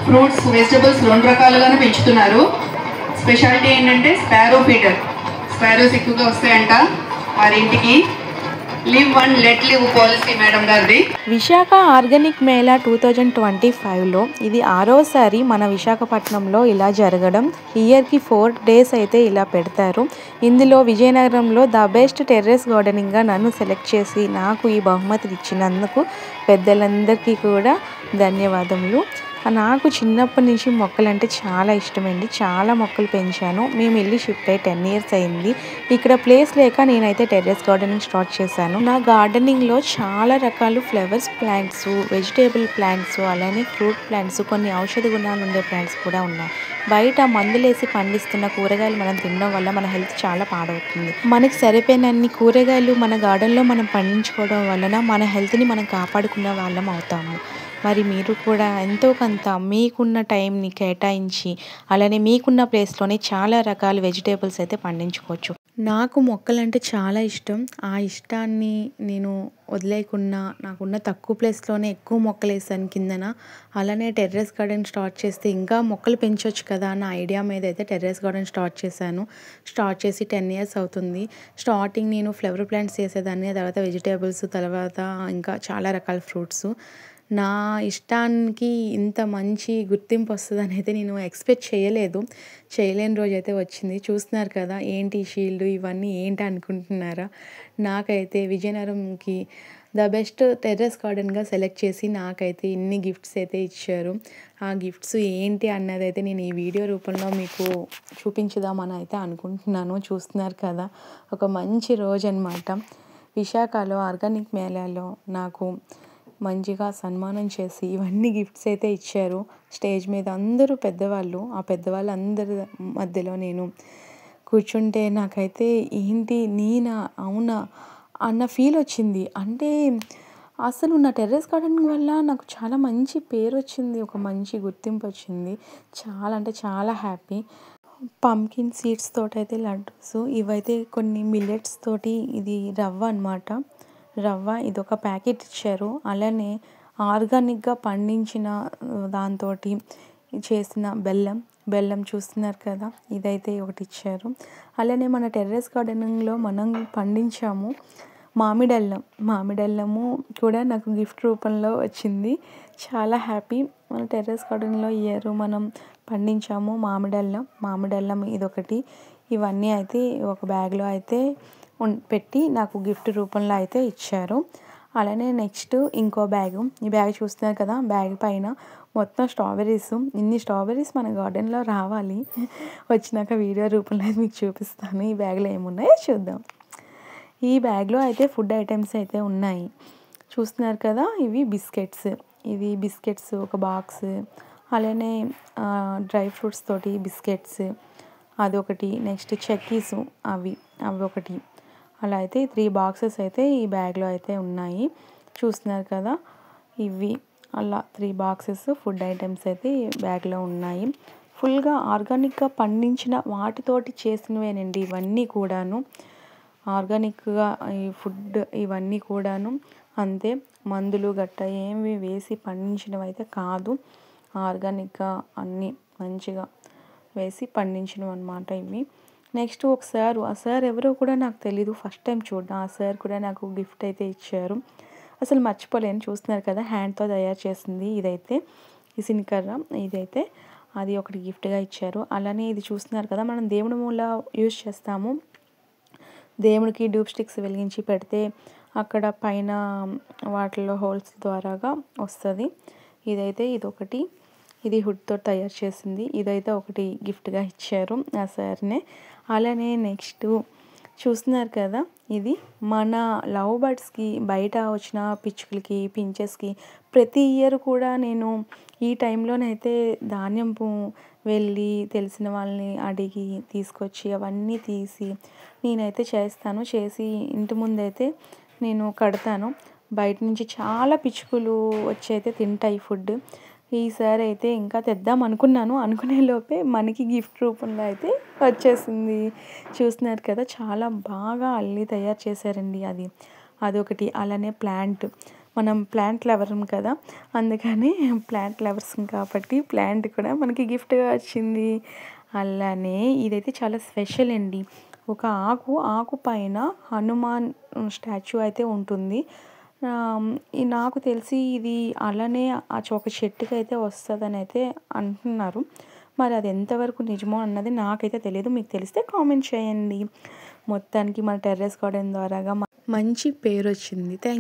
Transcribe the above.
Fruits vegetables 2 రకాలుగానే పెంచుతున్నారు. Speciality ఏంటంటే sparrow feeder. Sparrows ఎక్కువగా వస్తాయంట వారి ఇంటికి. Live one let live policy madam గారిది. విశాఖ ఆర్గానిక్ మేళా 2025లో ఇది 6వసారి మన విశాఖపట్నంలో ఇలా జరగడం. ఇయర్కి 4 days అయితే ఇలా పెడతారు. ఇందులో విజయనగరంలో ద బెస్ట్ టెర్రస్ గార్డెనింగ్గా నన్ను సెలెక్ట్ చేసి నాకు ఈ బహుమతిని ఇచ్చినందుకు పెద్దలందరికీ కూడా ధన్యవాదములు. నాకు చిన్నప్పటి నుంచి మొక్కలంటే చాలా ఇష్టమండి. చాలా మొక్కలు పెంచాను. మేము ఇల్లు షిఫ్ట్ అయ్యి 10 years అయింది. ఇక్కడ ప్లేస్ లేక నేనైతే టెర్రస్ గార్డెనింగ్ స్టార్ట్ చేశాను. నా గార్డెనింగ్లో చాలా రకాలు ఫ్లవర్స్ ప్లాంట్స్, వెజిటేబుల్ ప్లాంట్స్, అలానే ఫ్రూట్ ప్లాంట్స్, కొన్ని ఔషధ గుణాలు ఉండే ప్లాంట్స్ కూడా ఉన్నాయి. బయట మందులేసి పండిస్తున్న కూరగాయలు మనం తినడం వల్ల మన హెల్త్ చాలా పాడవుతుంది. మనకి సరిపోయినన్ని కూరగాయలు మన గార్డెన్లో మనం పండించుకోవడం వలన మన హెల్త్ని మనం కాపాడుకున్న వాళ్ళం అవుతాము. మరి మీరు కూడా ఎంతో కొంత మీకున్న టైంని కేటాయించి అలానే మీకున్న ప్లేస్లోనే చాలా రకాల వెజిటేబుల్స్ అయితే పండించుకోవచ్చు. నాకు మొక్కలంటే చాలా ఇష్టం. ఆ ఇష్టాన్ని నేను వదిలేయకుండా నాకున్న తక్కువ ప్లేస్లోనే ఎక్కువ మొక్కలు వేసాను కిందన. అలానే టెర్రస్ గార్డెన్ స్టార్ట్ చేస్తే ఇంకా మొక్కలు పెంచవచ్చు కదా అన్న ఐడియా మీద అయితే టెర్రస్ గార్డెన్ స్టార్ట్ చేశాను. స్టార్ట్ చేసి 10 years అవుతుంది. స్టార్టింగ్ నేను ఫ్లవర్ ప్లాంట్స్ వేసేదాన్ని, తర్వాత వెజిటేబుల్స్, తర్వాత ఇంకా చాలా రకాల ఫ్రూట్స్. నా ఇష్టానికి ఇంత మంచి గుర్తింపు వస్తుందని అయితే నేను ఎక్స్పెక్ట్ చేయలేదు. చేయలేని రోజైతే వచ్చింది. చూస్తున్నారు కదా ఏంటి షీల్డ్ ఇవన్నీ ఏంటి అనుకుంటున్నారా? నాకైతే విజయనగరంకి ద బెస్ట్ టెర్రస్ గార్డెన్గా సెలెక్ట్ చేసి నాకైతే ఇన్ని గిఫ్ట్స్ అయితే ఇచ్చారు. ఆ గిఫ్ట్స్ ఏంటి అన్నది అయితే నేను ఈ వీడియో రూపంలో మీకు చూపించుదామని అయితే అనుకుంటున్నాను. చూస్తున్నారు కదా ఒక మంచి రోజు అనమాట. విశాఖలో ఆర్గానిక్ మేళాలో నాకు మంచిగా సన్మానం చేసి ఇవన్నీ గిఫ్ట్స్ అయితే ఇచ్చారు. స్టేజ్ మీద అందరూ పెద్దవాళ్ళు, ఆ పెద్దవాళ్ళు అందరి మధ్యలో నేను కూర్చుంటే నాకైతే ఏంటి నేనా అవునా అన్న ఫీల్ వచ్చింది. అంటే అసలు నా టెర్రస్ గార్డెనింగ్ వల్ల నాకు చాలా మంచి పేరు వచ్చింది, ఒక మంచి గుర్తింపు వచ్చింది. చాలా అంటే చాలా హ్యాపీ. పంకిన్ సీడ్స్ తోటైతే లడ్డూస్, ఇవైతే కొన్ని మిల్లెట్స్ తోటి, ఇది రవ్వ అనమాట. రవ్వ ఇదొక ప్యాకెట్ ఇచ్చారు. అలానే ఆర్గానిక్గా పండించిన దాంతో చేసిన బెల్లం చూస్తున్నారు కదా, ఇదైతే ఒకటి ఇచ్చారు. అలానే మన టెర్రస్ గార్డెనింగ్లో మనం పండించాము మామిడల్లము కూడా నాకు గిఫ్ట్ రూపంలో వచ్చింది. చాలా హ్యాపీ. మన టెర్రస్ గార్డెన్లో ఇయర్ మనం పండించాము మామిడల్లం ఇదొకటి. ఇవన్నీ అయితే ఒక బ్యాగ్లో అయితే పెట్టి నాకు గిఫ్ట్ రూపంలో అయితే ఇచ్చారు. అలానే నెక్స్ట్ ఇంకో బ్యాగు, ఈ బ్యాగ్ చూస్తున్నారు కదా, బ్యాగ్ పైన మొత్తం స్ట్రాబెర్రీస్. ఇన్ని స్ట్రాబెర్రీస్ మన గార్డెన్లో రావాలి. వచ్చినాక వీడియో రూపంలో అయితే మీకు చూపిస్తాను ఈ బ్యాగ్లో ఏమున్నాయో చూద్దాం. ఈ బ్యాగ్లో అయితే ఫుడ్ ఐటమ్స్ అయితే ఉన్నాయి. చూస్తున్నారు కదా, ఇవి బిస్కెట్స్ ఒక బాక్స్. అలానే డ్రై ఫ్రూట్స్ తోటి బిస్కెట్స్ అదొకటి. నెక్స్ట్ చెక్కీస్ అవి ఒకటి. అలా అయితే 3 boxes అయితే ఈ బ్యాగ్లో అయితే ఉన్నాయి. చూస్తున్నారు కదా, ఇవి అలా 3 boxes ఫుడ్ ఐటమ్స్ అయితే ఈ బ్యాగ్లో ఉన్నాయి. ఫుల్గా ఆర్గానిక్గా పండించిన వాటితోటి చేసినవేనండి ఇవన్నీ కూడాను. ఆర్గానిక్గా ఈ ఫుడ్ ఇవన్నీ కూడాను అంతే. మందులు గట్ట ఏమి వేసి పండించినవి అయితే కాదు. ఆర్గానిక్గా అన్నీ మంచిగా వేసి పండించినవి అనమాట ఇవి. నెక్స్ట్ ఆ సార్ ఎవరో కూడా నాకు తెలీదు, ఫస్ట్ టైం చూడడం. ఆ సార్ కూడా నాకు గిఫ్ట్ అయితే ఇచ్చారు. అసలు మర్చిపోలేను. చూస్తున్నారు కదా, హ్యాండ్తో తయారు చేసింది ఇదైతే ఇసినకర్ర. ఇదైతే అది ఒకటి గిఫ్ట్గా ఇచ్చారు. అలానే ఇది చూస్తున్నారు కదా, మనం దేవుడి మూల యూజ్ చేస్తాము. దేవుడికి డ్యూప్ స్టిక్స్ వెలిగించి పెడితే అక్కడ పైన వాటిలో హోల్స్ ద్వారాగా వస్తుంది. ఇదొకటి. ఇది హుడ్తో తయారు చేసింది. ఇదైతే ఒకటి గిఫ్ట్గా ఇచ్చారు ఆ సార్నే. అలానే నెక్స్ట్ చూస్తున్నారు కదా, ఇది మన లవ్ బర్డ్స్కి బయట వచ్చిన పిచ్చుకలకి పించెస్కి ప్రతి ఇయర్ కూడా నేను ఈ టైంలోనైతే ధాన్యం వెళ్ళి తెలిసిన వాళ్ళని అడిగి తీసుకొచ్చి అవన్నీ తీసి నేనైతే చేసి ఇంటి ముందైతే నేను కడతాను. బయట నుంచి చాలా పిచ్చుకలు వచ్చి అయితే తింటాయి ఫుడ్. ఈసారి అయితే ఇంకా తెద్దాం అనుకున్నాను. అనుకునే లోపే మనకి గిఫ్ట్ రూపంలో అయితే వచ్చేసింది. చూస్తున్నారు కదా, చాలా బాగా అల్లి తయారు చేశారండి అదొకటి. అలానే మనం ప్లాంట్ లవరం కదా, అందుకని ప్లాంట్ లవర్స్ కాబట్టి ప్లాంట్ కూడా మనకి గిఫ్ట్గా వచ్చింది. అలానే ఇదైతే చాలా స్పెషల్ అండి. ఒక ఆకు పైన హనుమాన్ స్టాచ్యూ అయితే ఉంటుంది. నాకు తెలిసి ఇది అలానే ఒక చెట్టుకి అయితే వస్తుందని అయితే అంటున్నారు. మరి అది ఎంతవరకు నిజమో అన్నది నాకైతే తెలియదు. మీకు తెలిస్తే కామెంట్ చేయండి. మొత్తానికి మన టెర్రస్ గార్డెన్ ద్వారాగా మంచి పేరు వచ్చింది. థ్యాంక్